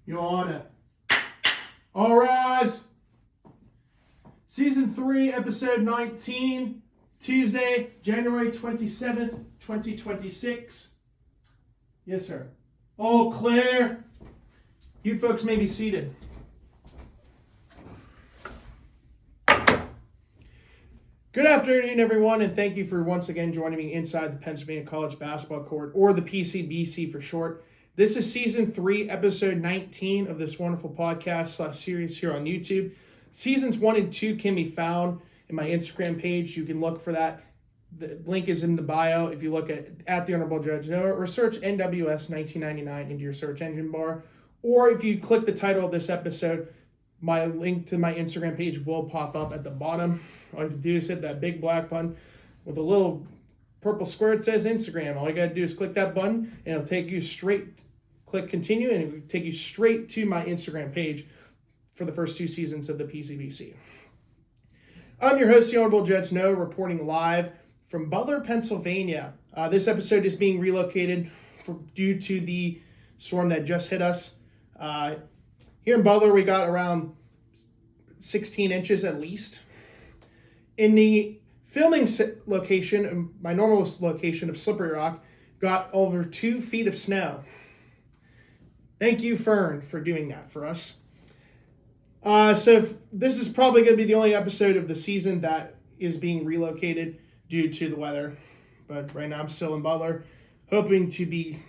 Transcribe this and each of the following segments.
Your Honor. All rise. Season 3, Episode 19, Tuesday, January 27th, 2026. Yes, sir. All clear. You folks may be seated. Good afternoon, everyone, and thank you for once again joining me inside the Pennsylvania College Basketball Court, or the PCBC for short. This is Season 3, Episode 19 of this wonderful podcast / series here on YouTube. Seasons 1 and 2 can be found in my Instagram page. You can look for that. The link is in the bio. If you look at the Honorable Judge Noah, or search NWS 1999 into your search engine bar. Or if you click the title of this episode, my link to my Instagram page will pop up at the bottom. All you have to do is hit that big black button with a little purple square that says Instagram. All you got to do is click that button, and it'll take you straight. Click continue, and it will take you straight to my Instagram page for the first 2 seasons of the PCBC. I'm your host, the Honorable Judge Noah, reporting live from Butler, Pennsylvania. This episode is being relocated due to the storm that just hit us. Here in Butler, we got around 16 inches at least. In the filming location, my normal location of Slippery Rock, got over 2 feet of snow. Thank you, Fern, for doing that for us. So this is probably going to be the only episode of the season that is being relocated due to the weather. But right now I'm still in Butler, hoping to be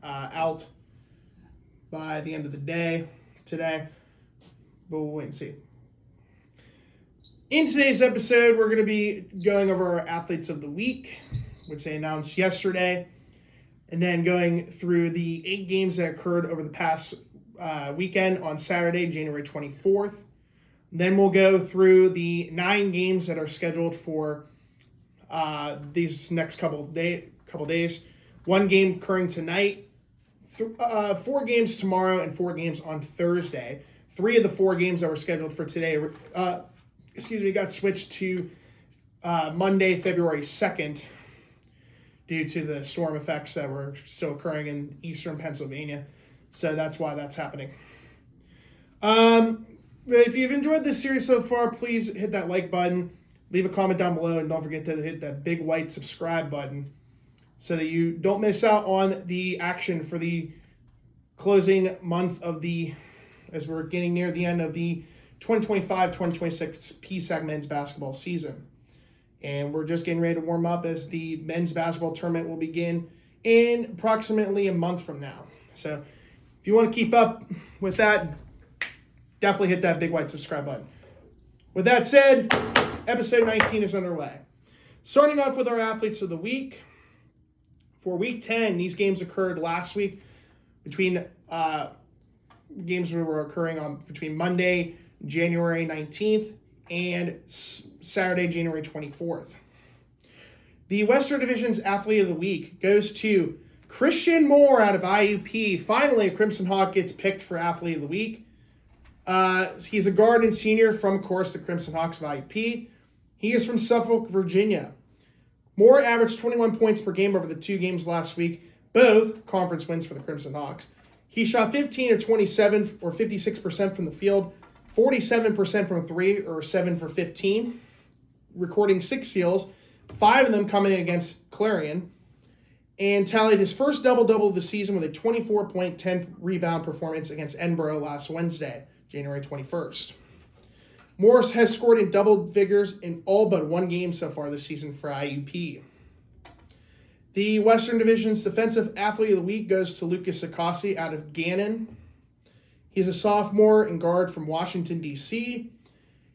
out by the end of the day today. But we'll wait and see. In today's episode, we're going to be going over our athletes of the week, which they announced yesterday, and then going through the 8 games that occurred over the past weekend on Saturday, January 24th. Then we'll go through the 9 games that are scheduled for these next couple days. 1 game occurring tonight, 4 games tomorrow, and 4 games on Thursday. 3 of the 4 games that were scheduled for today got switched to Monday, February 2nd, due to the storm effects that were still occurring in eastern Pennsylvania. So that's why that's happening. If you've enjoyed this series so far, please hit that like button, leave a comment down below, and don't forget to hit that big white subscribe button so that you don't miss out on the action for the closing month of as we're getting near the end of the 2025-2026 PSAC men's basketball season. And we're just getting ready to warm up as the men's basketball tournament will begin in approximately a month from now. So if you want to keep up with that, definitely hit that big white subscribe button. With that said, episode 19 is underway. Starting off with our athletes of the week. For week 10, these games occurred last week between games were occurring between Monday, January 19th, and Saturday, January 24th. The Western Division's Athlete of the Week goes to Christian Moore out of IUP. Finally, a Crimson Hawk gets picked for Athlete of the Week. He's a guard and senior from, of course, the Crimson Hawks of IUP. He is from Suffolk, Virginia. Moore averaged 21 points per game over the 2 games last week, both conference wins for the Crimson Hawks. He shot 15 of 27, or 56% from the field, 47% from 3, or 7 for 15, recording 6 steals, 5 of them coming in against Clarion, and tallied his first double-double of the season with a 24-point, 10-rebound performance against Edinburgh last Wednesday, January 21st. Morris has scored in double figures in all but 1 game so far this season for IUP. The Western Division's Defensive Athlete of the Week goes to Lucas Akasi out of Gannon. He's a sophomore and guard from Washington, D.C.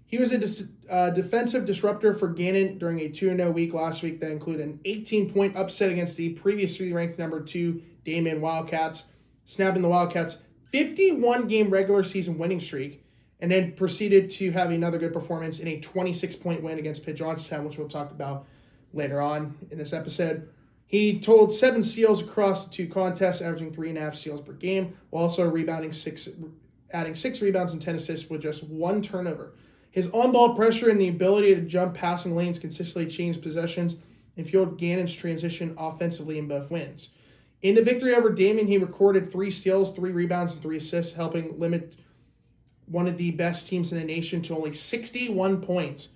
He was a defensive disruptor for Gannon during a 2-0 week last week that included an 18-point upset against the previously ranked number 2 Damon Wildcats, snapping the Wildcats' 51-game regular season winning streak, and then proceeded to have another good performance in a 26-point win against Pitt Johnstown, which we'll talk about later on in this episode. He totaled 7 steals across the 2 contests, averaging 3.5 steals per game, while also adding 6 rebounds and 10 assists with just 1 turnover. His on-ball pressure and the ability to jump passing lanes consistently changed possessions and fueled Gannon's transition offensively in both wins. In the victory over Damon, he recorded 3 steals, 3 rebounds, and 3 assists, helping limit one of the best teams in the nation to only 61 points,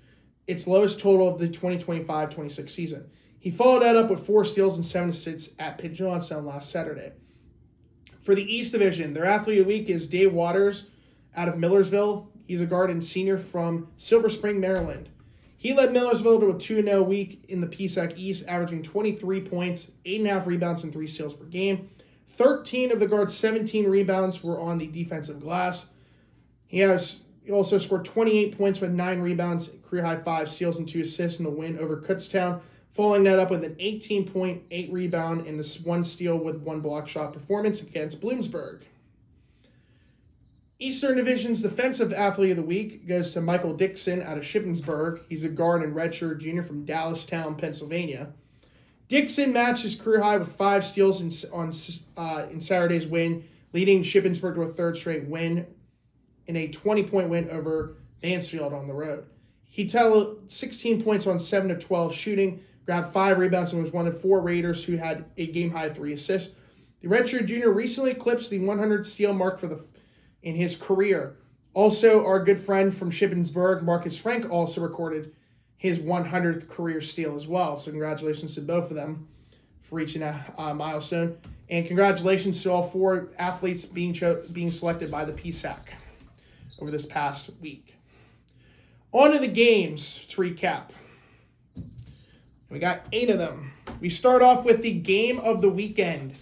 its lowest total of the 2025-26 season. He followed that up with 4 steals and 7 assists at Pitt Johnstown last Saturday. For the East Division, their athlete of the week is Dave Waters out of Millersville. He's a guard and senior from Silver Spring, Maryland. He led Millersville to a 2-0 week in the PSAC East, averaging 23 points, 8.5 rebounds, and 3 steals per game. 13 of the guard's 17 rebounds were on the defensive glass. He also scored 28 points with 9 rebounds, career-high 5 steals, and 2 assists in the win over Kutztown, following that up with an 18.8 rebound and 1 steal with 1 block shot performance against Bloomsburg. Eastern Division's Defensive Athlete of the Week goes to Michael Dixon out of Shippensburg. He's a guard and redshirt junior from Dallastown, Pennsylvania. Dixon matched his career high with 5 steals in Saturday's win, leading Shippensburg to a 3rd straight win in a 20-point win over Mansfield on the road. He tallied 16 points on 7 of 12 shooting, grabbed 5 rebounds, and was one of 4 Raiders who had a game-high 3 assists. The redshirt junior recently eclipsed the 100 steal mark in his career. Also, our good friend from Shippensburg, Marcus Frank, also recorded his 100th career steal as well. So congratulations to both of them for reaching a milestone. And congratulations to all 4 athletes being selected by the PSAC over this past week. On to the games to recap. We got 8 of them. We start off with the game of the weekend,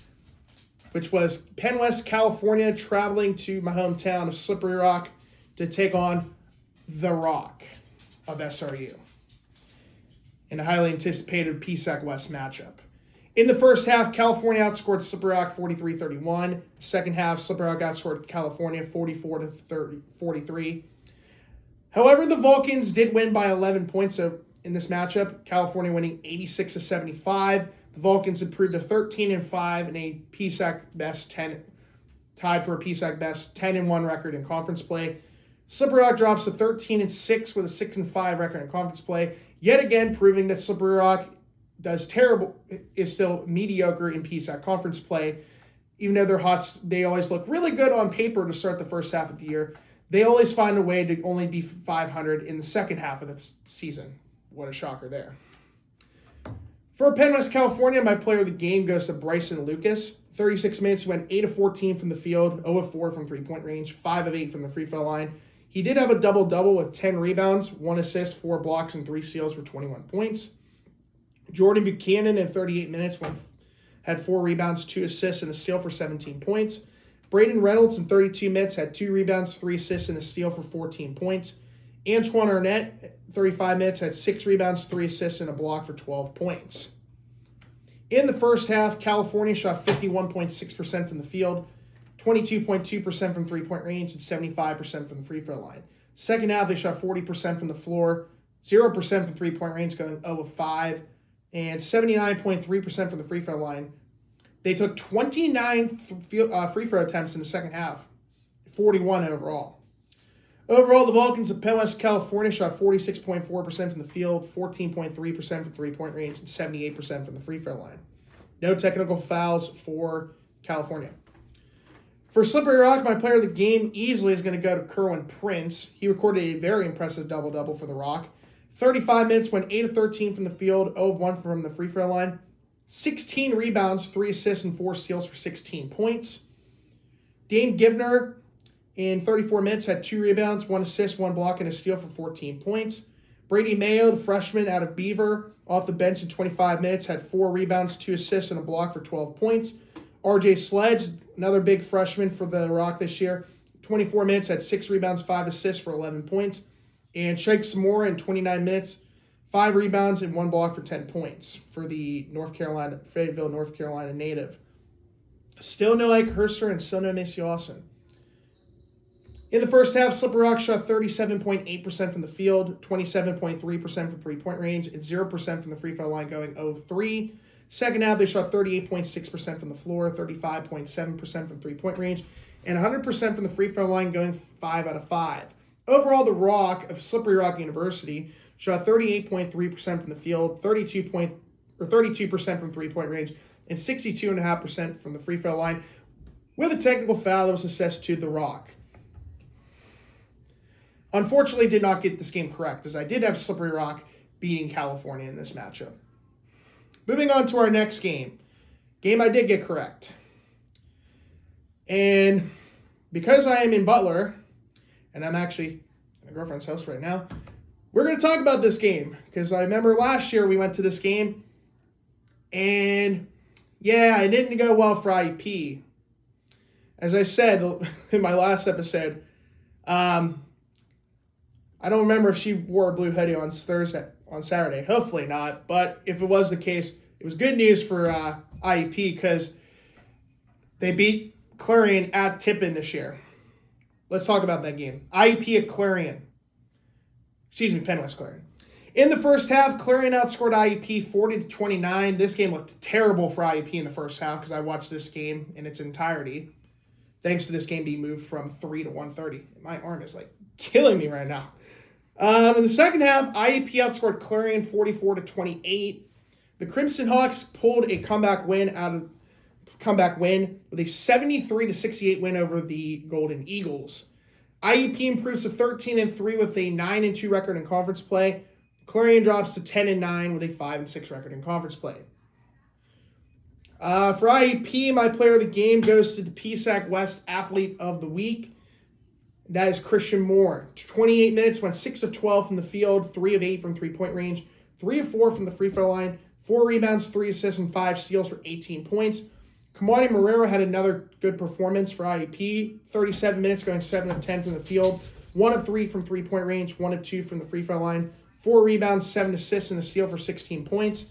which was Penn West, California, traveling to my hometown of Slippery Rock to take on The Rock of SRU in a highly anticipated PSAC West matchup. In the first half, California outscored Slippery Rock 43-31. Second half, Slippery Rock outscored California 44-43. However, the Vulcans did win by 11 points in this matchup, California winning 86-75. The Vulcans improved to 13-5 and a PSAC best 10, tied for a PSAC best 10-1 record in conference play. Slippery Rock drops to 13-6 with a 6-5 record in conference play, yet again proving that Slippery Rock is still mediocre in PSAC conference play. Even though they always look really good on paper to start the first half of the year, they always find a way to only be 500 in the second half of the season. What a shocker there. For Penn West, California, my player of the game goes to Bryson Lucas. 36 minutes, he went 8 of 14 from the field, 0 of 4 from three-point range, 5 of 8 from the free throw line. He did have a double-double with 10 rebounds, 1 assist, 4 blocks, and 3 steals for 21 points. Jordan Buchanan in 38 minutes had 4 rebounds, 2 assists, and a steal for 17 points. Braden Reynolds in 32 minutes had 2 rebounds, 3 assists, and a steal for 14 points. Antoine Arnett, 35 minutes, had 6 rebounds, 3 assists, and a block for 12 points. In the first half, California shot 51.6% from the field, 22.2% from three-point range, and 75% from the free throw line. Second half, they shot 40% from the floor, 0% from three-point range, going 0 of 5, and 79.3% from the free throw line. They took 29 free throw attempts in the second half, 41 overall. Overall, the Vulcans of Penn West, California shot 46.4% from the field, 14.3% from three-point range, and 78% from the free throw line. No technical fouls for California. For Slippery Rock, my player of the game easily is going to go to Kerwin Prince. He recorded a very impressive double-double for the Rock. 35 minutes, went 8 of 13 from the field, 0 of 1 from the free throw line. 16 rebounds, 3 assists, and 4 steals for 16 points. Dane Givner, in 34 minutes, had 2 rebounds, 1 assist, 1 block, and a steal for 14 points. Brady Mayo, the freshman out of Beaver, off the bench in 25 minutes, had 4 rebounds, 2 assists, and a block for 12 points. RJ Sledge, another big freshman for the Rock this year, 24 minutes, had 6 rebounds, 5 assists for 11 points. And Shake Samora in 29 minutes, 5 rebounds, and 1 block for 10 points for the Fayetteville, North Carolina native. Still no Ike Herster and still no Macy Austin. In the first half, Slippery Rock shot 37.8% from the field, 27.3% from three-point range, and 0% from the free throw line, going 0-3. Second half, they shot 38.6% from the floor, 35.7% from three-point range, and 100% from the free throw line, going 5 out of 5. Overall, the Rock of Slippery Rock University shot 38.3% from the field, 32% from three-point range, and 62.5% from the free throw line, with a technical foul that was assessed to The Rock. Unfortunately, did not get this game correct, as I did have Slippery Rock beating California in this matchup. Moving on to our next game. Game I did get correct. And because I am in Butler, and I'm actually at my girlfriend's house right now, we're going to talk about this game. Because I remember last year we went to this game, and yeah, it didn't go well for IUP. As I said in my last episode, I don't remember if she wore a blue hoodie on Saturday. Hopefully not. But if it was the case, it was good news for IUP because they beat Clarion at Tippin this year. Let's talk about that game. IUP at Clarion. Penn West Clarion. In the first half, Clarion outscored IUP 40-29. This game looked terrible for IUP in the first half because I watched this game in its entirety. Thanks to this game being moved from 3 to 1:30. My arm is like killing me right now. In the second half, IUP outscored Clarion 44-28. The Crimson Hawks pulled a comeback win with a 73-68 win over the Golden Eagles. IUP improves to 13-3 with a 9-2 record in conference play. Clarion drops to 10-9 with a 5-6 record in conference play. For IUP, my player of the game goes to the PSAC West Athlete of the Week. That is Christian Moore. 28 minutes, went 6 of 12 from the field, 3 of 8 from three-point range, 3 of 4 from the free throw line, 4 rebounds, 3 assists, and 5 steals for 18 points. Kamani Marrero had another good performance for IUP. 37 minutes, going 7 of 10 from the field, 1 of 3 from three-point range, 1 of 2 from the free throw line, 4 rebounds, 7 assists, and a steal for 16 points.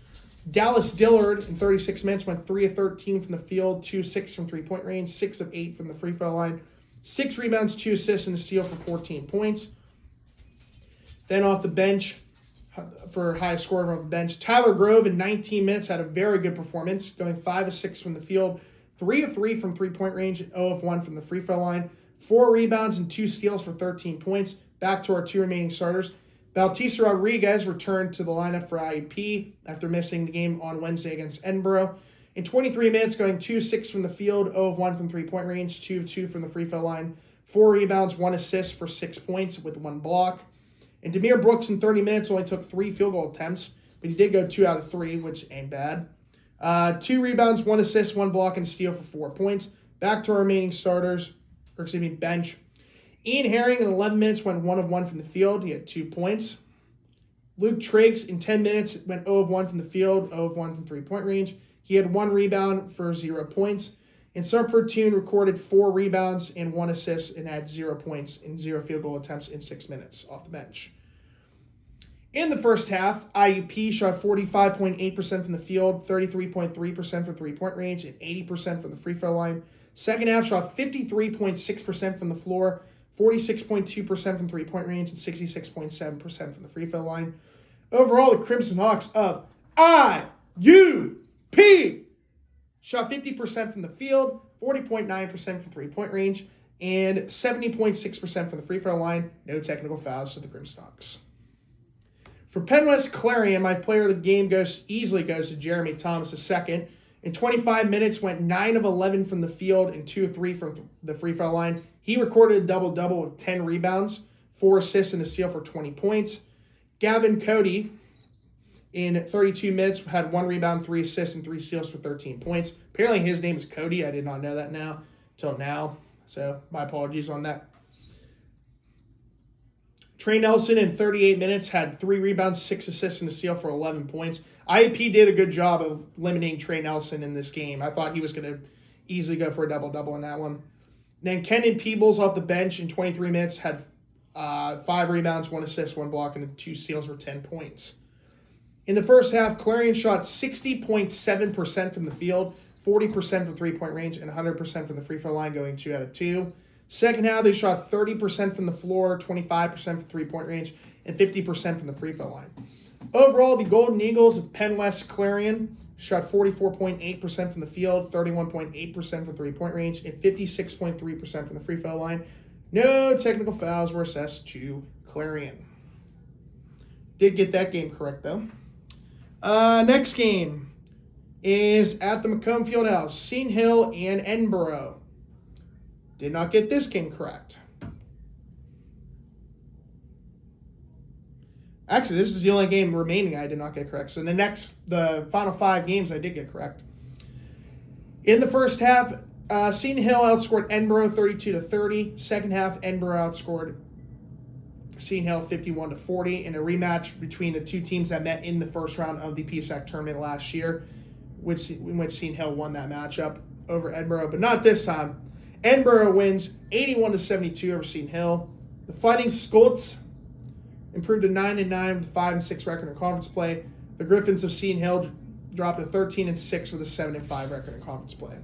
Dallas Dillard, in 36 minutes, went 3 of 13 from the field, 2 of 6 from three-point range, 6 of 8 from the free throw line, 6 rebounds, 2 assists, and a steal for 14 points. Then off the bench, for highest scorer off the bench, Tyler Grove in 19 minutes had a very good performance, going 5 of 6 from the field, 3 of 3 from three-point range, and 0 of 1 from the free throw line, 4 rebounds and 2 steals for 13 points. Back to our 2 remaining starters. Bautista Rodriguez returned to the lineup for IUP after missing the game on Wednesday against Edinburgh. In 23 minutes, going 2 of 6 from the field, 0 of 1 from three-point range, 2 of 2 from the free throw line, 4 rebounds, 1 assist for 6 points with 1 block. And Demir Brooks in 30 minutes only took 3 field goal attempts, but he did go 2 out of 3, which ain't bad. 2 rebounds, 1 assist, 1 block, and steal for 4 points. Back to our remaining bench. Ian Herring in 11 minutes went 1 of 1 from the field. He had 2 points. Luke Triggs in 10 minutes went 0 of 1 from the field, 0 of 1 from three-point range. He had 1 rebound for 0 points. And Sumford Toon recorded 4 rebounds and 1 assist and had 0 points and 0 field goal attempts in 6 minutes off the bench. In the first half, IUP shot 45.8% from the field, 33.3% from three-point range, and 80% from the free throw line. Second half shot 53.6% from the floor, 46.2% from three-point range, and 66.7% from the free throw line. Overall, the Crimson Hawks of IUP shot 50% from the field, 40.9% from three-point range, and 70.6% from the free throw line. No technical fouls to the Crimson Hawks. For Penn West Clarion, my player of the game easily goes to Jeremy Thomas II. In 25 minutes, went 9 of 11 from the field and 2 of 3 from the free throw line. He recorded a double-double with 10 rebounds, 4 assists, and a steal for 20 points. Gavin Cody, in 32 minutes, had 1 rebound, 3 assists, and 3 steals for 13 points. Apparently his name is Cody. I did not know that till now. So my apologies on that. Trey Nelson in 38 minutes had 3 rebounds, 6 assists, and a steal for 11 points. IUP did a good job of limiting Trey Nelson in this game. I thought he was going to easily go for a double-double in that one. Then Kenan Peebles off the bench in 23 minutes had 5 rebounds, 1 assist, 1 block, and 2 steals for 10 points. In the first half, Clarion shot 60.7% from the field, 40% from three-point range, and 100% from the free throw line, going 2 out of 2. Second half, they shot 30% from the floor, 25% from three-point range, and 50% from the free throw line. Overall, the Golden Eagles of Penn West Clarion shot 44.8% from the field, 31.8% from three-point range, and 56.3% from the free throw line. No technical fouls were assessed to Clarion. Did get that game correct, though. Next game. is at the Macomb Fieldhouse. Seton Hill and Edinburgh. Did not get this game correct. Actually, this is the only game remaining I did not get correct. So the final 5 games I did get correct. In the first half, Seton Hill outscored Edinburgh 32-30. Second half, Edinburgh outscored Seton Hill 51-40 in a rematch between the two teams that met in the first round of the PSAC tournament last year, in which Seton Hill won that matchup over Edinburgh, but not this time. Edinburgh wins 81-72 over Seton Hill. The Fighting Scots improved to 9-9 with a 5-6 record in conference play. The Griffins of Seton Hill dropped to 13-6 with a 7-5 record in conference play.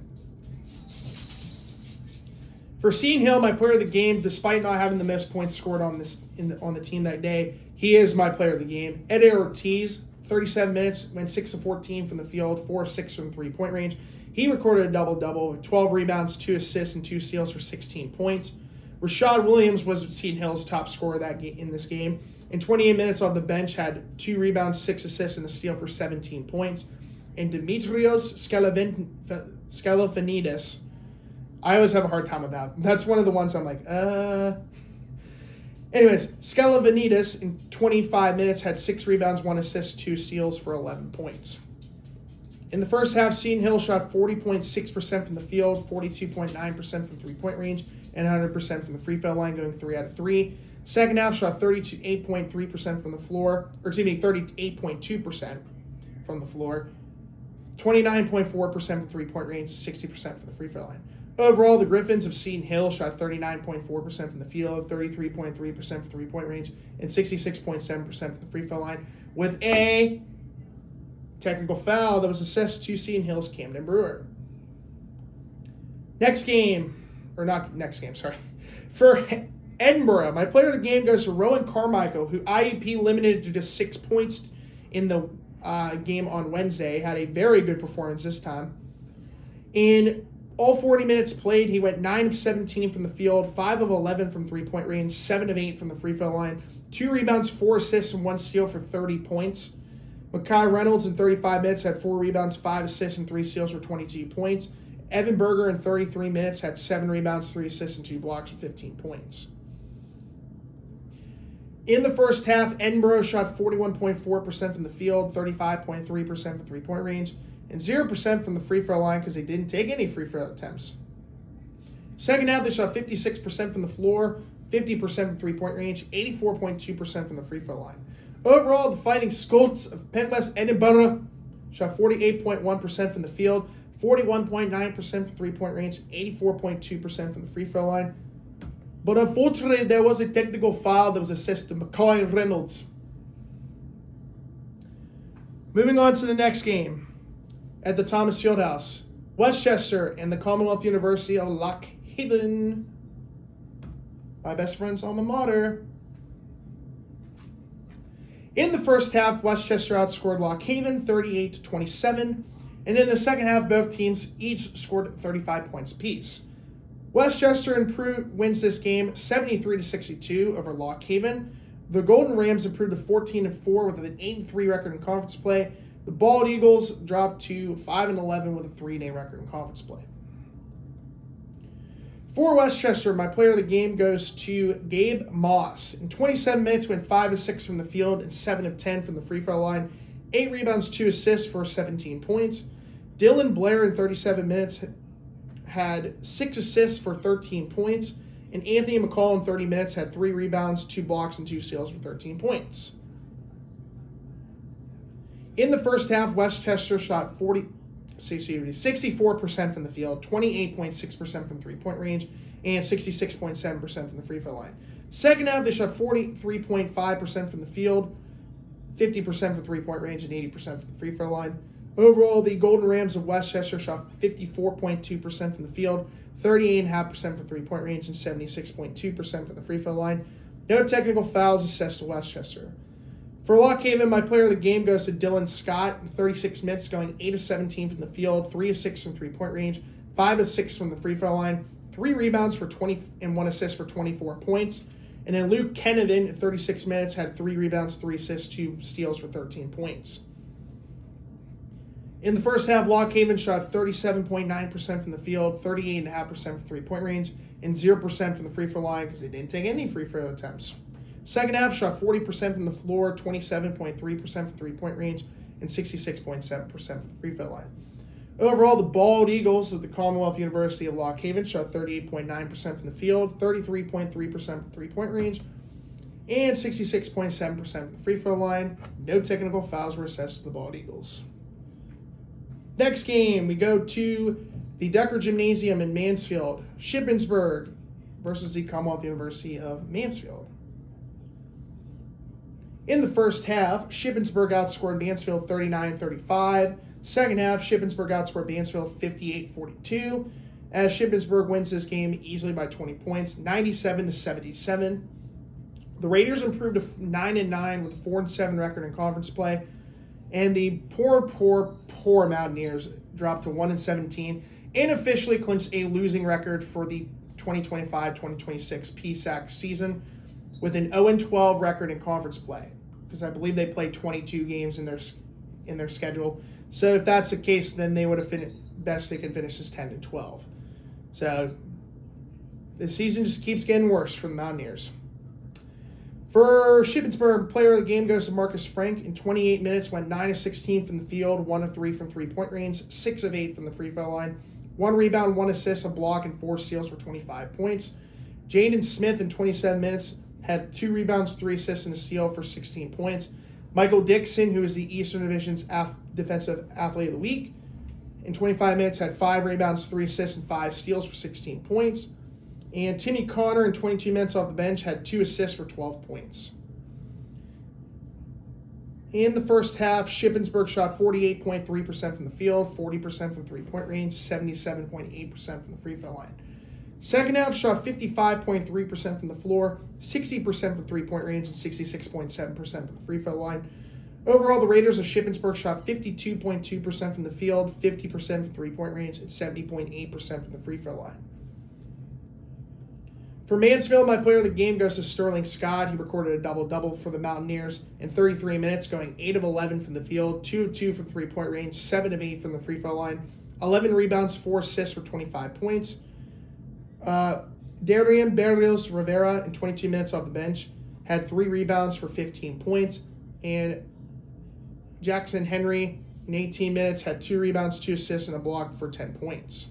For Seton Hill, my player of the game, despite not having the most points scored on the team that day, he is my player of the game. Ed Ortiz, 37 minutes, went 6-14 from the field, 4-6 from three-point range. He recorded a double-double with 12 rebounds, 2 assists, and 2 steals for 16 points. Rashad Williams was Seton Hill's top scorer in this game. In 28 minutes off the bench, had 2 rebounds, 6 assists, and a steal for 17 points. And Dimitrios Skalafanides, I always have a hard time with that. That's one of the ones I'm like, Anyways, Skalafanides in 25 minutes had 6 rebounds, 1 assist, 2 steals for 11 points. In the first half, Seton Hill shot 40.6% from the field, 42.9% from three-point range, and 100% from the free throw line, going 3 out of 3. Second half shot 38.3% from the floor, 38.2% from the floor, 29.4% from three-point range, 60% from the free throw line. Overall, the Griffins of Seton Hill shot 39.4% from the field, 33.3% from three-point range, and 66.7% from the free throw line, with a technical foul that was assessed to Seton Hill's Camden Brewer. For Edinburgh, my player of the game goes to Rowan Carmichael, who IUP limited to just 6 points in the game on Wednesday. Had a very good performance this time. In all 40 minutes played, he went 9 of 17 from the field, 5 of 11 from three-point range, 7 of 8 from the free throw line, 2 rebounds, 4 assists, and 1 steal for 30 points. Makai Reynolds in 35 minutes had 4 rebounds, 5 assists, and 3 steals for 22 points. Evan Berger in 33 minutes had 7 rebounds, 3 assists, and 2 blocks for 15 points. In the first half, Edinburgh shot 41.4% from the field, 35.3% from three-point range, and 0% from the free throw line because they didn't take any free throw attempts. Second half, they shot 56% from the floor, 50% from three-point range, 84.2% from the free throw line. Overall, the Fighting Scots of Penn West Edinburgh shot 48.1% from the field, 41.9% from three-point range, 84.2% from the free throw line. But unfortunately, there was a technical foul that was assessed to Makai Reynolds. Moving on to the next game at the Thomas Fieldhouse. Westchester and the Commonwealth University of Lock Haven. My best friend's alma mater. In the first half, Westchester outscored Lock Haven 38-27. And in the second half, both teams each scored 35 points apiece. Westchester wins this game 73-62 over Lock Haven. The Golden Rams improved to 14-4 with an 8-3 record in conference play. The Bald Eagles dropped to 5-11 with a 3-8 record in conference play. For Westchester, my player of the game goes to Gabe Moss. In 27 minutes, went 5 of 6 from the field and 7 of 10 from the free throw line. 8 rebounds, 2 assists for 17 points. Dylan Blair in 37 minutes had 6 assists for 13 points. And Anthony McCall in 30 minutes had 3 rebounds, 2 blocks, and 2 steals for 13 points. In the first half, Westchester shot 64% from the field, 28.6% from three-point range, and 66.7% from the free throw line. Second half, they shot 43.5% from the field, 50% from three-point range, and 80% from the free throw line. Overall, the Golden Rams of Westchester shot 54.2% from the field, 38.5% from three-point range, and 76.2% from the free throw line. No technical fouls assessed to Westchester. For Lock Haven, my player of the game goes to Dylan Scott in 36 minutes, going 8 of 17 from the field, 3 of 6 from three-point range, 5 of 6 from the free throw line, 3 rebounds for 20 and 1 assist for 24 points. And then Luke Kennedy in 36 minutes had 3 rebounds, 3 assists, 2 steals for 13 points. In the first half, Lock Haven shot 37.9% from the field, 38.5% from three-point range, and 0% from the free throw line because they didn't take any free throw attempts. Second half, shot 40% from the floor, 27.3% from three-point range, and 66.7% from the free throw line. Overall, the Bald Eagles of the Commonwealth University of Lock Haven shot 38.9% from the field, 33.3% from three-point range, and 66.7% from the free throw line. No technical fouls were assessed to the Bald Eagles. Next game, we go to the Decker Gymnasium in Mansfield, Shippensburg versus the Commonwealth University of Mansfield. In the first half, Shippensburg outscored Mansfield 39-35. Second half, Shippensburg outscored Mansfield 58-42, as Shippensburg wins this game easily by 20 points, 97-77. The Raiders improved to 9-9 with a 4-7 record in conference play, and the poor Mountaineers dropped to 1-17 and officially clinched a losing record for the 2025-2026 PSAC season with an 0-12 record in conference play, because I believe they played 22 games in their schedule. So if that's the case, then they would have finished best they can finish is 10-12. So the season just keeps getting worse for the Mountaineers. For Shippensburg, player of the game goes to Marcus Frank. In 28 minutes, went 9 of 16 from the field, 1 of 3 from three-point range, 6 of 8 from the free throw line, 1 rebound, 1 assist, a block, and 4 steals for 25 points. Jaden Smith in 27 minutes had 2 rebounds, 3 assists, and a steal for 16 points. Michael Dixon, who is the Eastern Division's Defensive Athlete of the Week, in 25 minutes had 5 rebounds, 3 assists, and 5 steals for 16 points. And Timmy Connor, in 22 minutes off the bench, had 2 assists for 12 points. In the first half, Shippensburg shot 48.3% from the field, 40% from three-point range, 77.8% from the free throw line. Second half, shot 55.3% from the floor, 60% from three-point range, and 66.7% from the free throw line. Overall, the Raiders of Shippensburg shot 52.2% from the field, 50% from three-point range, and 70.8% from the free throw line. For Mansfield, my player of the game goes to Sterling Scott. He recorded a double-double for the Mountaineers in 33 minutes, going 8 of 11 from the field, 2 of 2 from three-point range, 7 of 8 from the free throw line, 11 rebounds, 4 assists for 25 points. Darian Berrios Rivera, in 22 minutes off the bench, had 3 rebounds for 15 points. And Jackson Henry, in 18 minutes, had 2 rebounds, 2 assists, and a block for 10 points.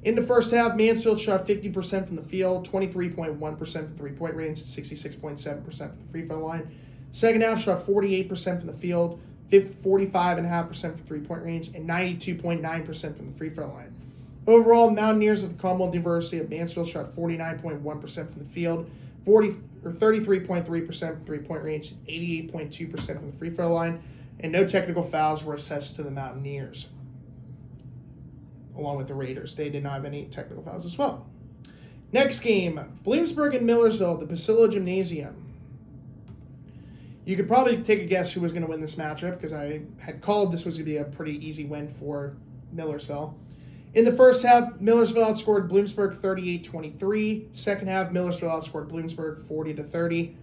In the first half, Mansfield shot 50% from the field, 23.1% from three-point range, and 66.7% from the free throw line. Second half, shot 48% from the field, 45.5% from three-point range, and 92.9% from the free throw line. Overall, Mountaineers of the Commonwealth University of Mansfield shot 49.1% from the field, 33.3% from three-point range, and 88.2% from the free throw line, and no technical fouls were assessed to the Mountaineers. Along with the Raiders, they did not have any technical fouls as well. Next game, Bloomsburg and Millersville, the Pasilla Gymnasium. You could probably take a guess who was going to win this matchup, because I had called this was going to be a pretty easy win for Millersville. In the first half, Millersville outscored Bloomsburg 38-23. Second half, Millersville outscored Bloomsburg 40-30.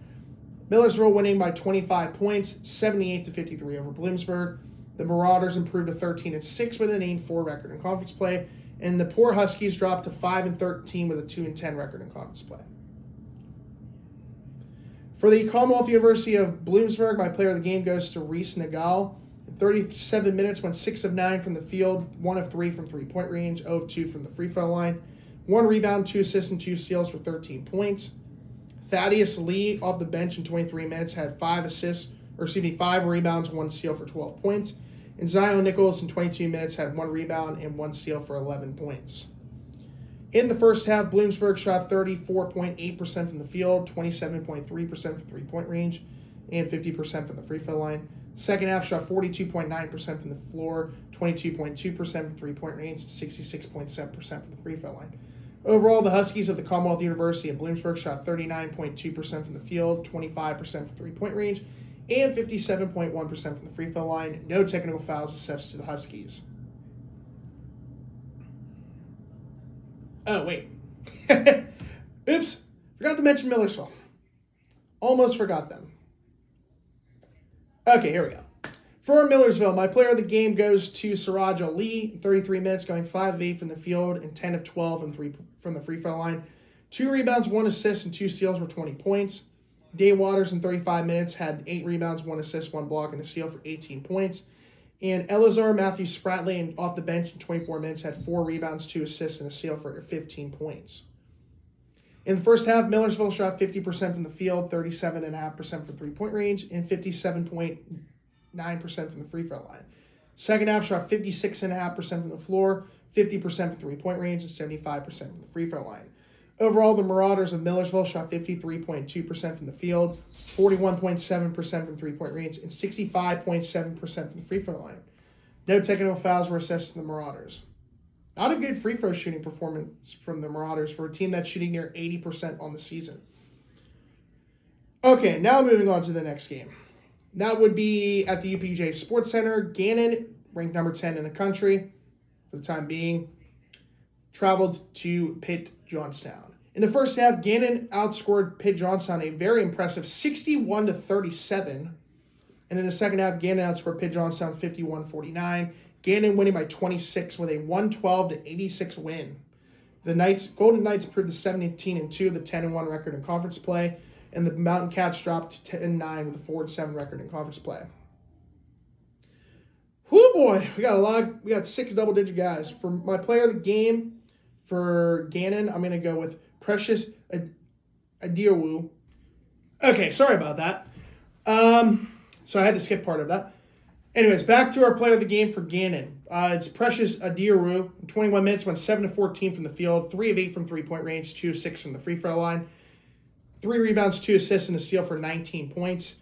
Millersville winning by 25 points, 78-53 over Bloomsburg. The Marauders improved to 13-6 with an 8-4 record in conference play, and the poor Huskies dropped to 5-13 with a 2-10 record in conference play. For the Commonwealth University of Bloomsburg, my player of the game goes to Reese Nagal. In 37 minutes, went 6 of 9 from the field, 1 of 3 from three-point range, 0 of 2 from the free throw line, 1 rebound, 2 assists, and 2 steals for 13 points. Thaddeus Lee, off the bench in 23 minutes, had 5 rebounds, 1 steal for 12 points. And Zion Nichols in 22 minutes had 1 rebound and 1 steal for 11 points. In the first half, Bloomsburg shot 34.8% from the field, 27.3% from three-point range, and 50% from the free throw line. Second half, shot 42.9% from the floor, 22.2% from three-point range, and 66.7% from the free throw line. Overall, the Huskies of the Commonwealth University of Bloomsburg shot 39.2% from the field, 25% from three-point range, and 57.1% from the free throw line. No technical fouls assessed to the Huskies. Oh, wait. Oops. Forgot to mention Millersville. Almost forgot them. Okay, here we go. For Millersville, my player of the game goes to Siraj Ali, 33 minutes, going 5 of 8 from the field and 10 of 12 from the free throw line. 2 rebounds, 1 assist, and 2 steals for 20 points. Dave Waters in 35 minutes had 8 rebounds, 1 assist, 1 block, and a steal for 18 points. And Elazar Matthew Spratley off the bench in 24 minutes had 4 rebounds, 2 assists, and a steal for 15 points. In the first half, Millersville shot 50% from the field, 37.5% from three-point range, and 57.9% from the free throw line. Second half shot 56.5% from the floor, 50% from three-point range, and 75% from the free throw line. Overall, the Marauders of Millersville shot 53.2% from the field, 41.7% from three-point range, and 65.7% from the free throw line. No technical fouls were assessed to the Marauders. Not a good free throw shooting performance from the Marauders for a team that's shooting near 80% on the season. Okay, now moving on to the next game. That would be at the UPJ Sports Center. Gannon, ranked number 10 in the country for the time being, traveled to Pitt Johnstown. In the first half, Gannon outscored Pitt Johnstown a very impressive 61-37. And in the second half, Gannon outscored Pitt Johnstown 51-49. Gannon winning by 26 with a 112-86 win. The Golden Knights improved to 17-2 with a 10-1 record in conference play, and the Mountain Cats dropped to 10-9 with a 4-7 record in conference play. Whoo boy, we got 6 double-digit guys. For my player of the game for Gannon, I'm gonna go with Precious Adirwu. Okay, sorry about that. So I had to skip part of that. Anyways, back to our player of the game for Gannon. It's Precious Adirwu. 21 minutes, went 7 of 14 from the field, 3 of 8 from three-point range, 2 of 6 from the free throw line, 3 rebounds, 2 assists, and a steal for 19 points.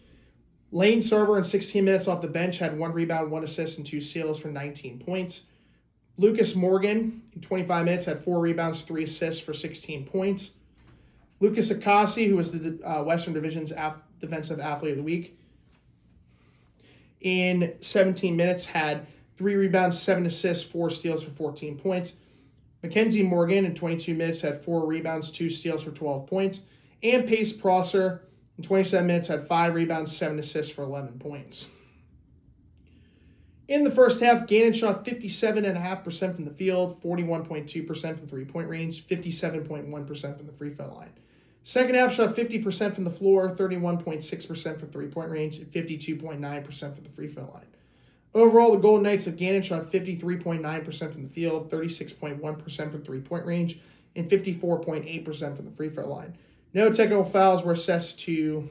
Lane Sarver in 16 minutes off the bench had 1 rebound, 1 assist, and 2 steals for 19 points. Lucas Morgan in 25 minutes had 4 rebounds, 3 assists for 16 points. Lucas Akasi, who was the Western Division's Defensive Athlete of the Week, in 17 minutes had 3 rebounds, 7 assists, 4 steals for 14 points. Mackenzie Morgan in 22 minutes had 4 rebounds, 2 steals for 12 points. And Pace Prosser in 27 minutes had 5 rebounds, 7 assists for 11 points. In the first half, Gannon shot 57.5% from the field, 41.2% from three-point range, 57.1% from the free throw line. Second half shot 50% from the floor, 31.6% from three-point range, and 52.9% from the free throw line. Overall, the Golden Knights of Gannon shot 53.9% from the field, 36.1% from three-point range, and 54.8% from the free throw line. No technical fouls were assessed to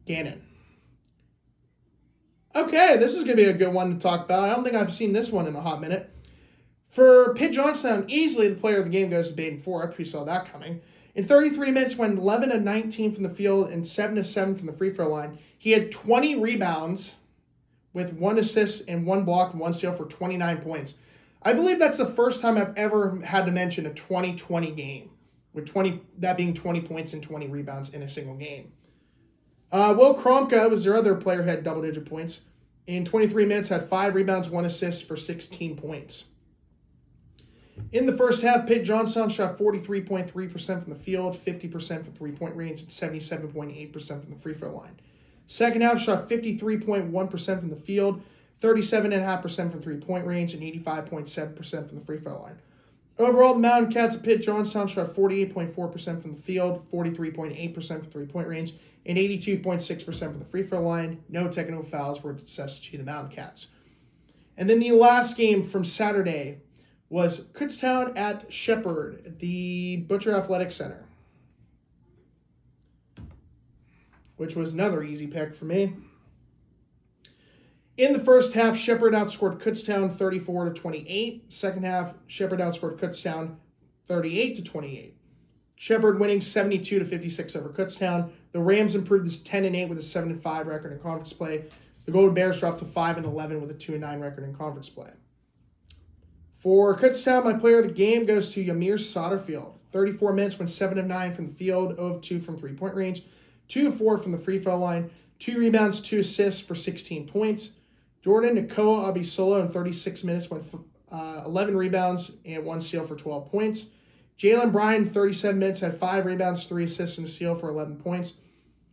Gannon. Okay, this is going to be a good one to talk about. I don't think I've seen this one in a hot minute. For Pitt Johnstown, easily the player of the game goes to Baden Forup. We saw that coming. In 33 minutes, went 11 of 19 from the field and 7 of 7 from the free throw line. He had 20 rebounds with 1 assist and 1 block and 1 steal for 29 points. I believe that's the first time I've ever had to mention a 20-20 game, with that being 20 points and 20 rebounds in a single game. Will Kromka was their other player who had double-digit points. In 23 minutes, had 5 rebounds, 1 assist for 16 points. In the first half, Pitt Johnstown shot 43.3% from the field, 50% from three-point range, and 77.8% from the free throw line. Second half, shot 53.1% from the field, 37.5% from three-point range, and 85.7% from the free throw line. Overall, the Mountain Cats of Pitt Johnstown shot 48.4% from the field, 43.8% from three-point range, and 82.6% from the free throw line. No technical fouls were assessed to the Mountain Cats. And then the last game from Saturday was Kutztown at Shepherd at the Butcher Athletic Center, which was another easy pick for me. In the first half, Shepherd outscored Kutztown 34-28. Second half, Shepherd outscored Kutztown 38-28. Shepherd winning 72-56 over Kutztown. The Rams improved to 10-8 with a 7-5 record in conference play. The Golden Bears dropped to 5-11 with a 2-9 record in conference play. For Kutztown, my player of the game goes to Ymir Soderfield. 34 minutes, went 7 of 9 from the field, 0 of 2 from three-point range, 2 of 4 from the free throw line, 2 rebounds, 2 assists for 16 points. Jordan Nakoa Abisolo in 36 minutes went 11 rebounds and 1 steal for 12 points. Jalen Bryan in 37 minutes had 5 rebounds, 3 assists, and a steal for 11 points.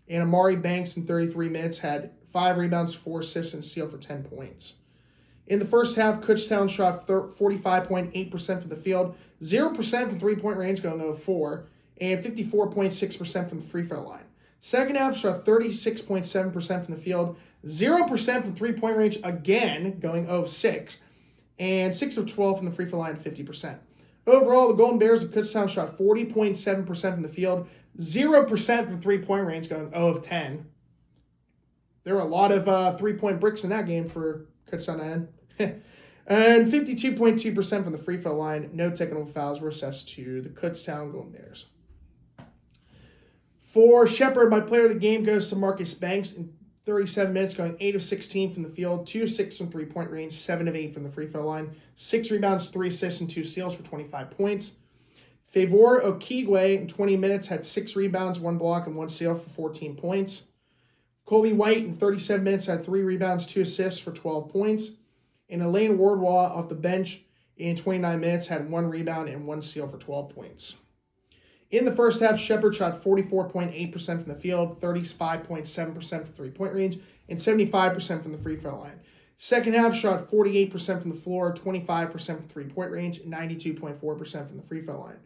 And Amari Banks in 33 minutes had 5 rebounds, 4 assists, and steal for 10 points. In the first half, Kutztown shot 45.8% from the field, 0% from three-point range, going 0-4, and 54.6% from the free throw line. Second half, shot 36.7% from the field, 0% from three-point range, again, going 0-6, and 6 of 12 from the free throw line, 50%. Overall, the Golden Bears of Kutztown shot 40.7% from the field, 0% from three-point range, going 0-10. There were a lot of three-point bricks in that game for Kutztown and 52.2% from the free throw line. No technical fouls were assessed to the Kutztown Golden Bears. For Shepherd, my player of the game goes to Marcus Banks in 37 minutes, going 8 of 16 from the field, 2 of 6 from three-point range, 7 of 8 from the free throw line, 6 rebounds, 3 assists, and 2 steals for 25 points. Favor Okigwe in 20 minutes had 6 rebounds, 1 block, and 1 steal for 14 points. Colby White in 37 minutes had 3 rebounds, 2 assists for 12 points. And Elaine Wardlaw off the bench in 29 minutes had 1 rebound and 1 steal for 12 points. In the first half, Shepherd shot 44.8% from the field, 35.7% from three-point range, and 75% from the free throw line. Second half, shot 48% from the floor, 25% from three-point range, and 92.4% from the free throw line.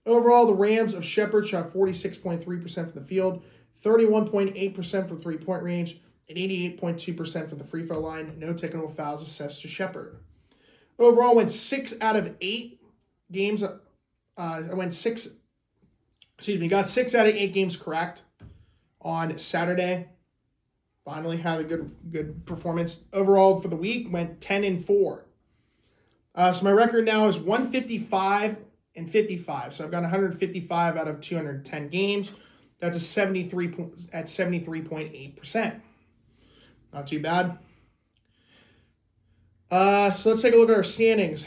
Overall, the Rams of Shepherd shot 46.3% from the field, 31.8% from three-point range, and 88.2% from the free throw line. No technical fouls assessed to Shepherd. Overall, went 6 out of 8 games. Got 6 out of 8 games correct on Saturday. Finally had a good performance. Overall for the week, went 10-4. So my record now is 155-55. So I've got 155 out of 210 games. That's a 73.8%. Not too bad. So let's take a look at our standings.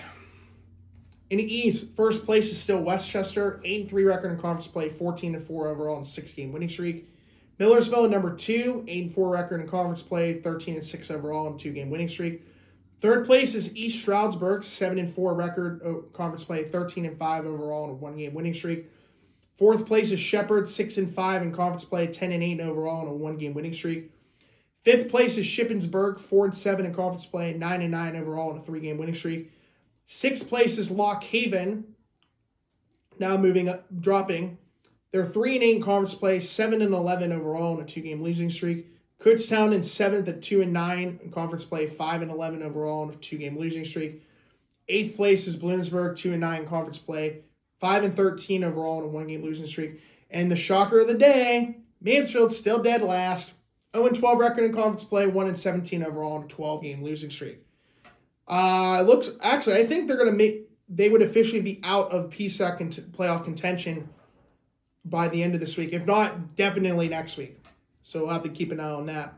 In the East, first place is still Westchester, 8-3 record in conference play, 14-4 overall, and 6-game winning streak. Millersville, number 2, 8-4 record in conference play, 13-6 overall, and 2-game winning streak. Third place is East Stroudsburg, 7-4 record conference play, 13-5 overall, and a 1-game winning streak. Fourth place is Shepherd, 6-5 in conference play, 10-8 overall, and a 1-game winning streak. Fifth place is Shippensburg, 4-7 in conference play, 9-9 overall, and a 3-game winning streak. Sixth place is Lock Haven, now dropping. They're 3-8 in conference play, 7-11 overall, and a 2-game losing streak. Kutztown in 7th at 2-9 in conference play, 5-11 overall, and a 2-game losing streak. Eighth place is Bloomsburg, 2-9 in conference play, 5-13 overall, and a 1-game losing streak. And the shocker of the day, Mansfield still dead last, 0-12 record in conference play, 1-17 overall, and a 12-game losing streak. I think they would officially be out of PSAC playoff contention by the end of this week. If not, definitely next week. So we'll have to keep an eye on that.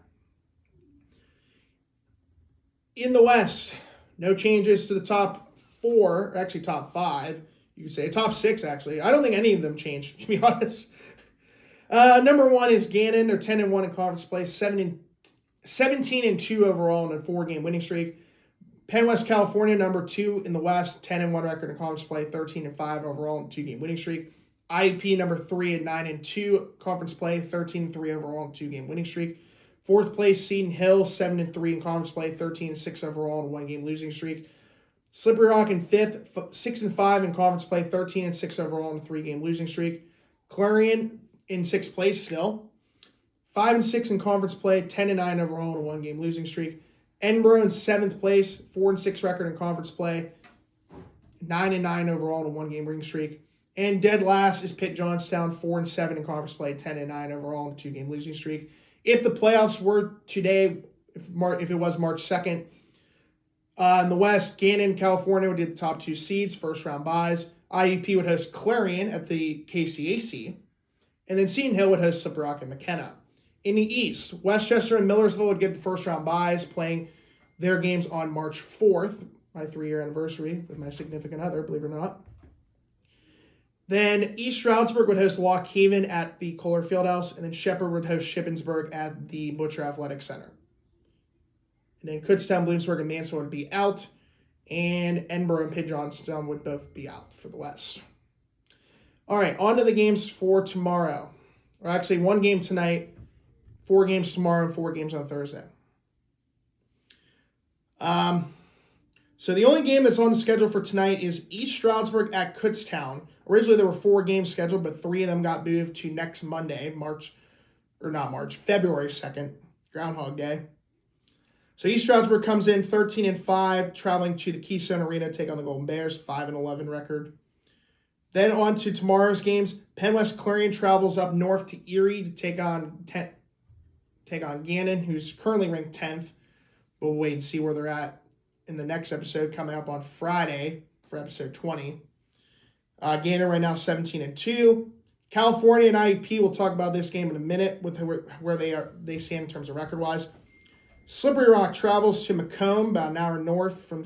In the West, no changes to the top 4, or actually top 5. You could say top 6, actually. I don't think any of them changed, to be honest. Number 1 is Gannon. They're 10-1 in conference play, 17-2 overall, and a 4-game winning streak. Penn West California, number 2 in the West, 10-1 record in conference play, 13-5 overall, and 2-game winning streak. IUP, number 3 at 9-2 conference play, 13-3 overall, and 2-game winning streak. Fourth place, Seton Hill, 7-3 in conference play, 13-6 overall, and a 1-game losing streak. Slippery Rock in 5th, 6-5 in conference play, 13-6 overall, and a 3-game losing streak. Clarion in 6th place still, 5-6 in conference play, 10-9 overall, and a 1-game losing streak. Edinburgh in 7th place, 4-6 record in conference play, 9-9 overall, and a 1-game winning streak. And dead last is Pitt Johnstown, 4-7 in conference play, 10-9 overall, and a 2-game losing streak. If the playoffs were today, if it was March 2nd, in the West, Gannon, California would get the top 2 seeds, first-round byes. IUP would host Clarion at the KCAC. And then Seton Hill would host Slippery Rock and McKenna. In the East, Westchester and Millersville would get the first-round byes, playing their games on March 4th, my 3-year anniversary with my significant other, believe it or not. Then East Stroudsburg would host Lock Haven at the Kohler Fieldhouse, and then Shepherd would host Shippensburg at the Butcher Athletic Center. And then Kutztown, Bloomsburg, and Mansfield would be out, and Edinburgh and Pitt Johnstown would both be out for the West. All right, on to the games for tomorrow. Or actually, one game tonight 4 games tomorrow and 4 games on Thursday. So the only game that's on the schedule for tonight is East Stroudsburg at Kutztown. Originally there were 4 games scheduled, but 3 of them got moved to next Monday, February 2nd, Groundhog Day. So East Stroudsburg comes in 13-5, traveling to the Keystone Arena to take on the Golden Bears, 5-11 record. Then on to tomorrow's games. Penn West Clarion travels up north to Erie to take on Gannon, who's currently ranked 10th. We'll wait and see where they're at in the next episode coming up on Friday for episode 20. Gannon right now 17-2. California and IUP, we'll talk about this game in a minute with where they stand in terms of record-wise. Slippery Rock travels to Macomb, about an hour north from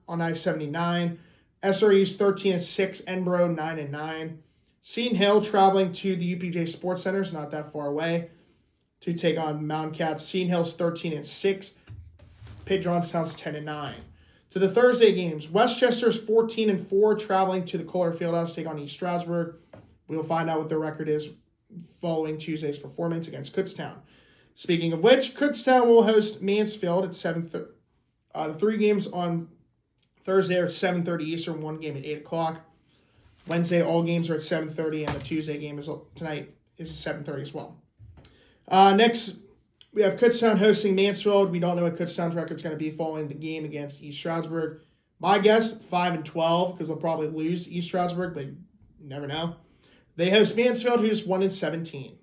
on I-79. SRU's 13-6, Enbro 9-9. Seton Hill traveling to the UPJ Sports Center, it's not that far away, to take on Mountain Cats. Seton Hill's 13-6. Pitt Johnstown's 10-9. To the Thursday games, Westchester's 14-4, traveling to the Kohler Fieldhouse to take on East Stroudsburg. We'll find out what their record is following Tuesday's performance against Kutztown. Speaking of which, Kutztown will host Mansfield at 7:30. The 3 games on Thursday are at 7:30 Eastern, 1 game at 8 o'clock. Wednesday, all games are at 7:30, and the Tuesday game tonight is at 7:30 as well. Next, we have Kutztown hosting Mansfield. We don't know what Kutztown's record is going to be following the game against East Stroudsburg. My guess, 5-12, because they'll probably lose East Stroudsburg, but you never know. They host Mansfield, who's 1-17.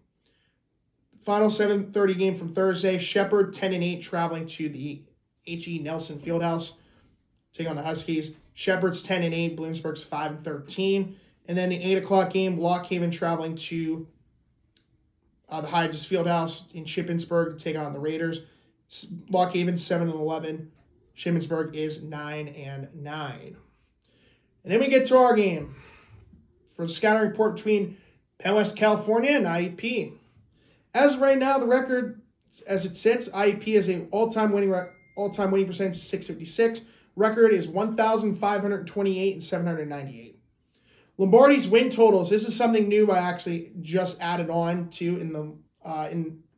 Final 7:30 game from Thursday, Shepherd 10-8, traveling to the H.E. Nelson Fieldhouse, take on the Huskies. Shepherd's 10-8, Bloomsburg's 5-13. And then the 8 o'clock game, Lock Haven traveling to the Hodges Fieldhouse in Shippensburg to take on the Raiders. Lock Haven 7-11. Shippensburg is 9-9. And then we get to our game for the scouting report between Penn West California and IUP. As of right now, the record as it sits, IUP is an all-time winning percentage 656. Record is 1,528 and 798. Lombardi's win totals. This is something new I actually just added on to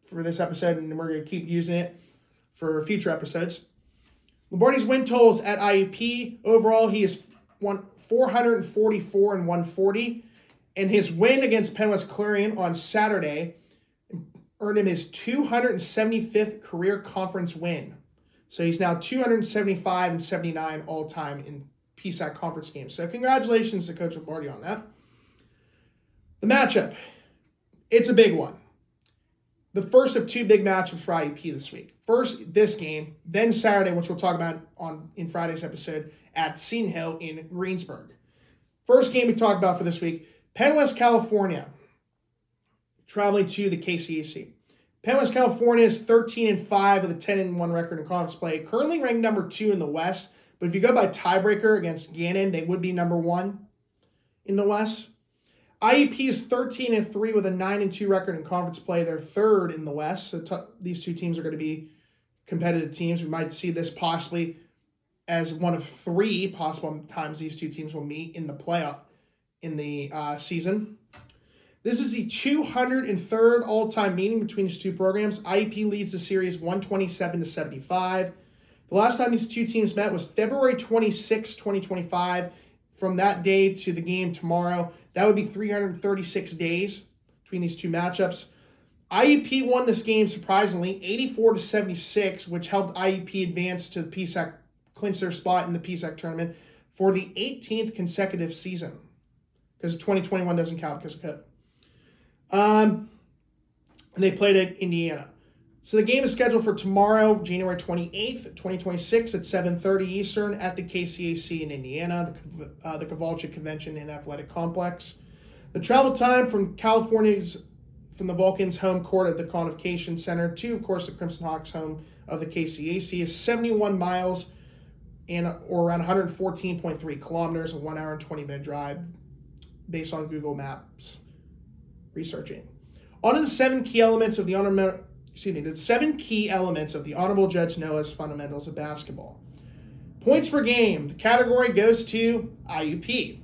for this episode, and we're going to keep using it for future episodes. Lombardi's win totals at IUP. Overall, he is 444 and 140, and his win against Penn West Clarion on Saturday earned him his 275th career conference win. So he's now 275 and 79 all-time in PSAC conference games. So congratulations to Coach Lombardi on that. The matchup, it's a big one. The first of 2 big matchups for IUP this week. First, this game, then Saturday, which we'll talk about in Friday's episode, at Seton Hill in Greensburg. First game we talk about for this week, Penn West California, traveling to the KCAC. Penn West California is 13-5 with a 10-1 record in conference play. Currently ranked number 2 in the West, but if you go by tiebreaker against Gannon, they would be number 1 in the West. IUP is 13-3 with a 9-2 record in conference play. They're 3rd in the West, so these 2 teams are going to be competitive teams. We might see this possibly as one of 3 possible times these 2 teams will meet in the playoff in the season. This is the 203rd all-time meeting between these 2 programs. IUP leads the series 127-75. The last time these 2 teams met was February 26, 2025. From that day to the game tomorrow, that would be 336 days between these 2 matchups. IUP won this game surprisingly, 84-76, which helped IUP advance to the PSAC, clinch their spot in the PSAC tournament for the 18th consecutive season, because 2021 doesn't count because of COVID. And they played at Indiana. So the game is scheduled for tomorrow, January 28th, 2026 at 7:30 Eastern at the KCAC in Indiana, the Kovalchik Convention and Athletic Complex. The travel time from the Vulcans' home court at the Convocation Center to, of course, the Crimson Hawks' home of the KCAC is 71 miles or around 114.3 kilometers, a 1 hour and 20-minute drive based on Google Maps researching. On to the 7 key elements of the Honorable Judge Noah's Fundamentals of Basketball. Points per game. The category goes to IUP.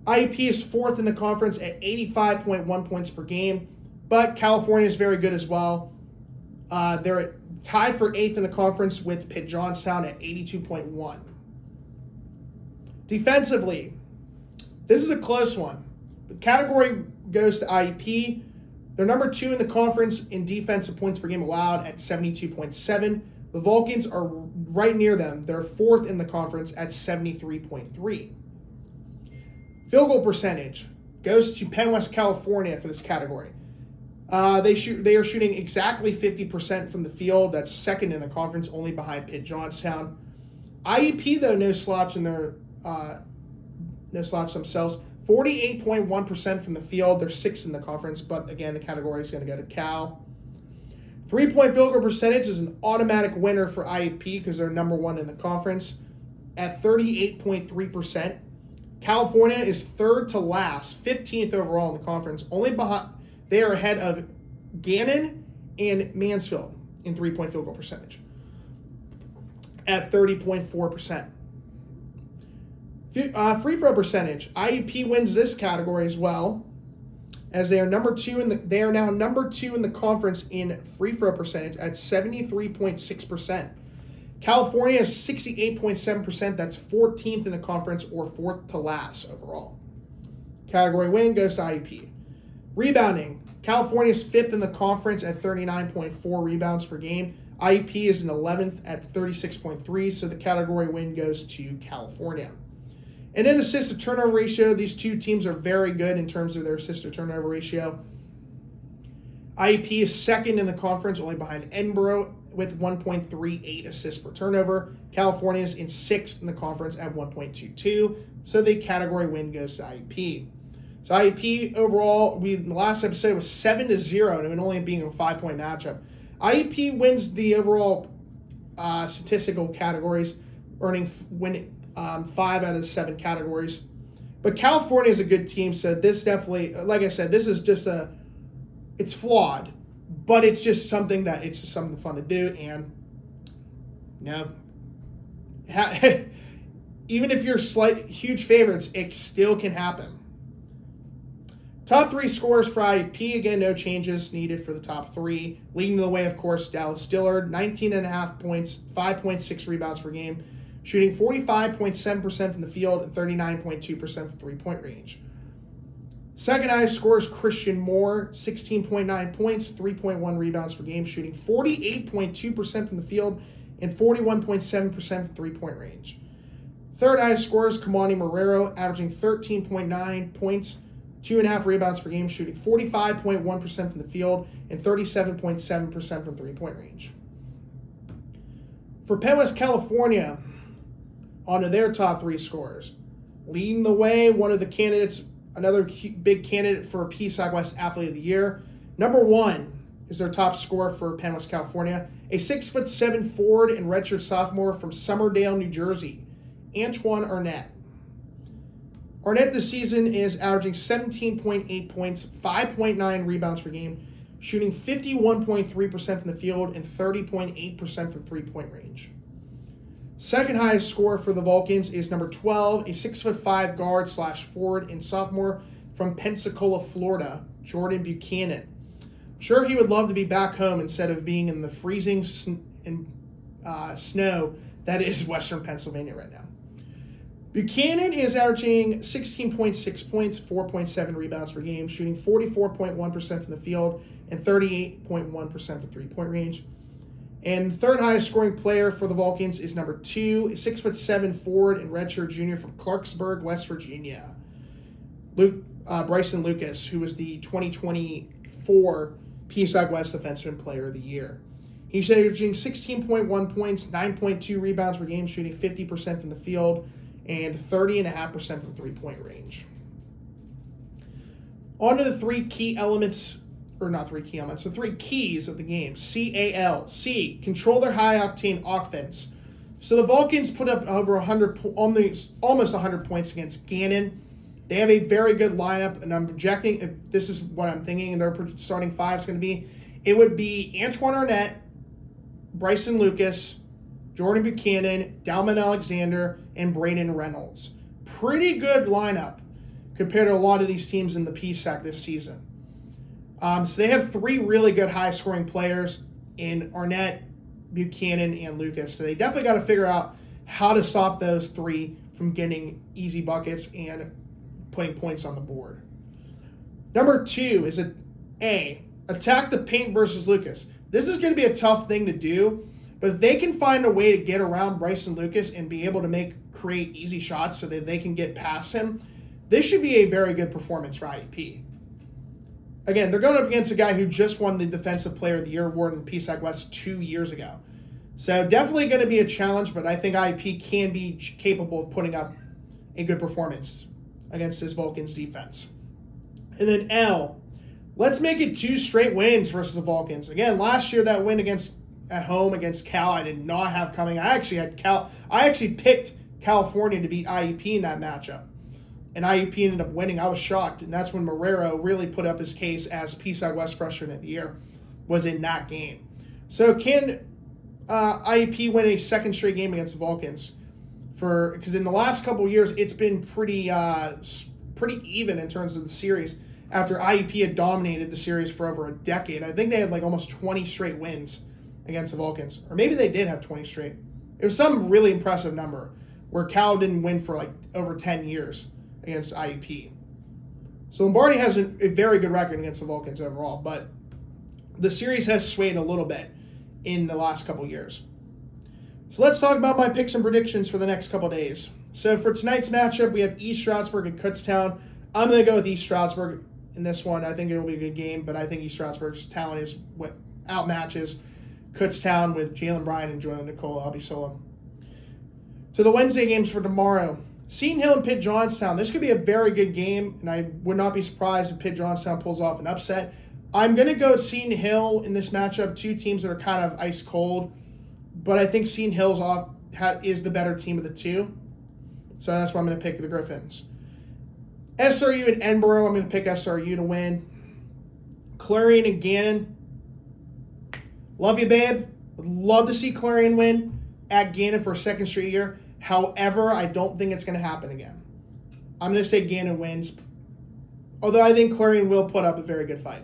IUP is 4th in the conference at 85.1 points per game. but California is very good as well. They're tied for 8th in the conference with Pitt Johnstown at 82.1. Defensively, this is a close one. The category goes to IUP. They're number 2 in the conference in defensive points per game allowed at 72.7. The Vulcans are right near them. They're 4th in the conference at 73.3. Field goal percentage goes to Penn West California for this category. They are shooting exactly 50% from the field. That's 2nd in the conference, only behind Pitt Johnstown. IUP, though, no slouch themselves. 48.1% from the field. They're 6th in the conference, but again, the category is going to go to Cal. 3-point field goal percentage is an automatic winner for IUP because they're number 1 in the conference at 38.3%. California is 3rd to last, 15th overall in the conference. They are ahead of Gannon and Mansfield in 3-point field goal percentage at 30.4%. Free throw percentage. IUP wins this category as well, as they are now number 2 in the conference in free throw percentage at 73.6%. California is 68.7%. That's 14th in the conference or 4th to last overall. Category win goes to IUP. Rebounding. California is 5th in the conference at 39.4 rebounds per game. IUP is in 11th at 36.3, so the category win goes to California. And then assist to turnover ratio. These two teams are very good in terms of their assist to turnover ratio. IUP is 2nd in the conference, only behind Edinboro with 1.38 assists per turnover. California is in 6th in the conference at 1.22, so the category win goes to IUP. So IUP overall, in the last episode was 7-0, and only being a 5-point matchup. IUP wins the overall statistical categories, winning 5 out of the 7 categories. But California is a good team, so this definitely, like I said, this is just it's flawed, but it's just something fun to do, and even if you're huge favorites, it still can happen. Top 3 scores for IUP. Again, no changes needed for the top 3. Leading the way, of course, Dallas Dillard, 19.5 points, 5.6 rebounds per game, shooting 45.7% from the field and 39.2% from three-point range. Second highest score is Christian Moore, 16.9 points, 3.1 rebounds per game, shooting 48.2% from the field and 41.7% from three-point range. Third highest score is Kamani Marrero, averaging 13.9 points, 2.5 rebounds per game, shooting 45.1% from the field and 37.7% from three-point range. For Penn West California, onto their top 3 scorers. Leading the way, one of the candidates, another big candidate for PSAC West Athlete of the Year. Number 1 is their top scorer for Penn West California, a 6'7" forward and redshirt sophomore from Summerdale, New Jersey, Antoine Arnett. Arnett this season is averaging 17.8 points, 5.9 rebounds per game, shooting 51.3% from the field and 30.8% from three-point range. Second highest scorer for the Vulcans is number 12, a 6'5" guard / forward and sophomore from Pensacola, Florida, Jordan Buchanan. I'm sure he would love to be back home instead of being in the freezing snow that is Western Pennsylvania right now. Buchanan is averaging 16.6 points, 4.7 rebounds per game, shooting 44.1% from the field and 38.1% from three-point range. And the third highest scoring player for the Vulcans is number 2, a 6'7" forward and redshirt junior from Clarksburg, West Virginia, Bryson Lucas, who was the 2024 PSAC West Defensive Player of the Year. He's averaging 16.1 points, 9.2 rebounds per game, shooting 50% from the field and 30.5% from three-point range. On to the 3 key elements, the 3 keys of the game. CAL. C, control their high-octane offense. So the Vulcans put up over almost 100 points against Gannon. They have a very good lineup, and I'm projecting, if this is what I'm thinking, and their starting 5 is going to be, it would be Antoine Arnett, Bryson Lucas, Jordan Buchanan, Dalman Alexander, and Braden Reynolds. Pretty good lineup compared to a lot of these teams in the PSAC this season. So they have three really good high-scoring players in Arnett, Buchanan, and Lucas. So they definitely got to figure out how to stop those three from getting easy buckets and putting points on the board. Number 2 is attack the paint versus Lucas. This is going to be a tough thing to do, but if they can find a way to get around Bryson Lucas and be able to create easy shots so that they can get past him, this should be a very good performance for IUP. Again, they're going up against a guy who just won the Defensive Player of the Year award in the PSAC West 2 years ago. So definitely going to be a challenge, but I think IUP can be capable of putting up a good performance against this Vulcans defense. And then L, let's make it 2 straight wins versus the Vulcans. Again, last year that win at home against Cal, I did not have coming. I actually picked California to beat IUP in that matchup, and IUP ended up winning. I was shocked, and that's when Marrero really put up his case as PSAC West Freshman of the Year, was in that game. So can IUP win a second straight game against the Vulcans? Because in the last couple of years, it's been pretty even in terms of the series. After IUP had dominated the series for over a decade, I think they had almost 20 straight wins against the Vulcans, or maybe they did have 20 straight. It was some really impressive number where Cal didn't win for over 10 years against IUP. So Lombardi has a very good record against the Vulcans overall, but the series has swayed a little bit in the last couple years. So let's talk about my picks and predictions for the next couple days. So for tonight's matchup, we have East Stroudsburg and Kutztown. I'm going to go with East Stroudsburg in this one. I think it will be a good game, but I think East Stroudsburg's talent is what outmatches Kutztown with Jalen Bryan and Jordan Nicole Albisola. So the Wednesday games for tomorrow. Seton Hill and Pitt Johnstown. This could be a very good game, and I would not be surprised if Pitt Johnstown pulls off an upset. I'm going to go with Seton Hill in this matchup. 2 teams that are kind of ice cold, but I think Seton Hill's is the better team of the 2. So that's why I'm going to pick the Griffins. SRU and Edinboro, I'm going to pick SRU to win. Clarion and Gannon. Love you, babe. Would love to see Clarion win at Gannon for a second straight year. However, I don't think it's going to happen again. I'm going to say Gannon wins, although I think Clarion will put up a very good fight.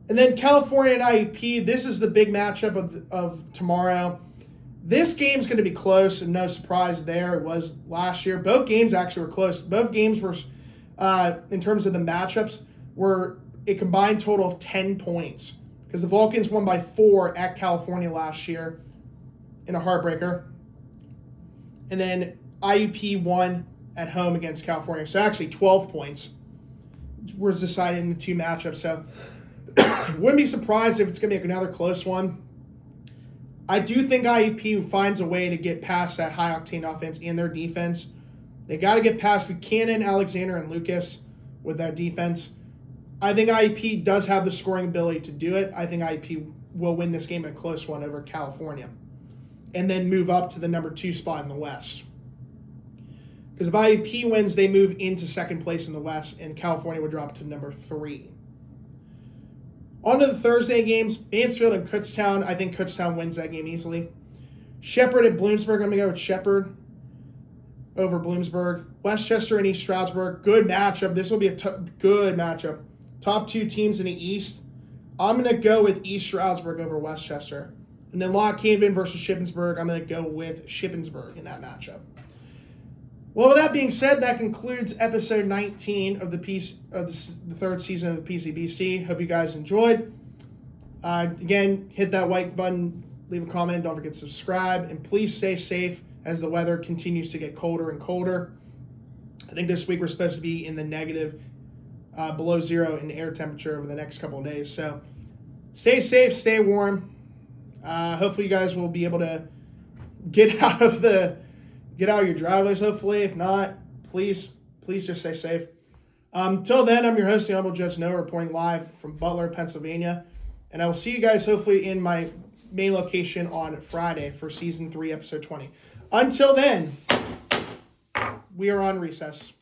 And then California and IUP, this is the big matchup of tomorrow. This game's going to be close, and no surprise there. It was last year. Both games actually were close. Both games were, in terms of the matchups, were a combined total of 10 points. Because the Vulcans won by 4 at California last year in a heartbreaker. And then IUP won at home against California. So actually 12 points was decided in the 2 matchups. So wouldn't be surprised if it's going to be another close one. I do think IUP finds a way to get past that high-octane offense and their defense. They got to get past Buchanan, Alexander, and Lucas with that defense. I think IUP does have the scoring ability to do it. I think IUP will win this game in a close one over California and then move up to the number 2 spot in the West. Because if IUP wins, they move into second place in the West, and California would drop to number 3. On to the Thursday games, Mansfield and Kutztown. I think Kutztown wins that game easily. Shepherd at Bloomsburg. I'm going to go with Shepherd over Bloomsburg. Westchester and East Stroudsburg. Good matchup. This will be a good matchup. Top 2 teams in the East. I'm going to go with East Stroudsburg over Westchester. And then Lock Haven versus Shippensburg. I'm going to go with Shippensburg in that matchup. Well, with that being said, that concludes episode 19 of the 3rd season of the PCBC. Hope you guys enjoyed. Again, hit that like button, leave a comment, don't forget to subscribe, and please stay safe as the weather continues to get colder and colder. I think this week we're supposed to be in the negative, below 0 in air temperature over the next couple of days. So stay safe, stay warm. Hopefully you guys will be able to get out of your driveways, hopefully. If not, please just stay safe. Till then, I'm your host, the Honorable Judge Noah, reporting live from Butler, Pennsylvania. And I will see you guys hopefully in my main location on Friday for Season 3, Episode 20. Until then, we are on recess.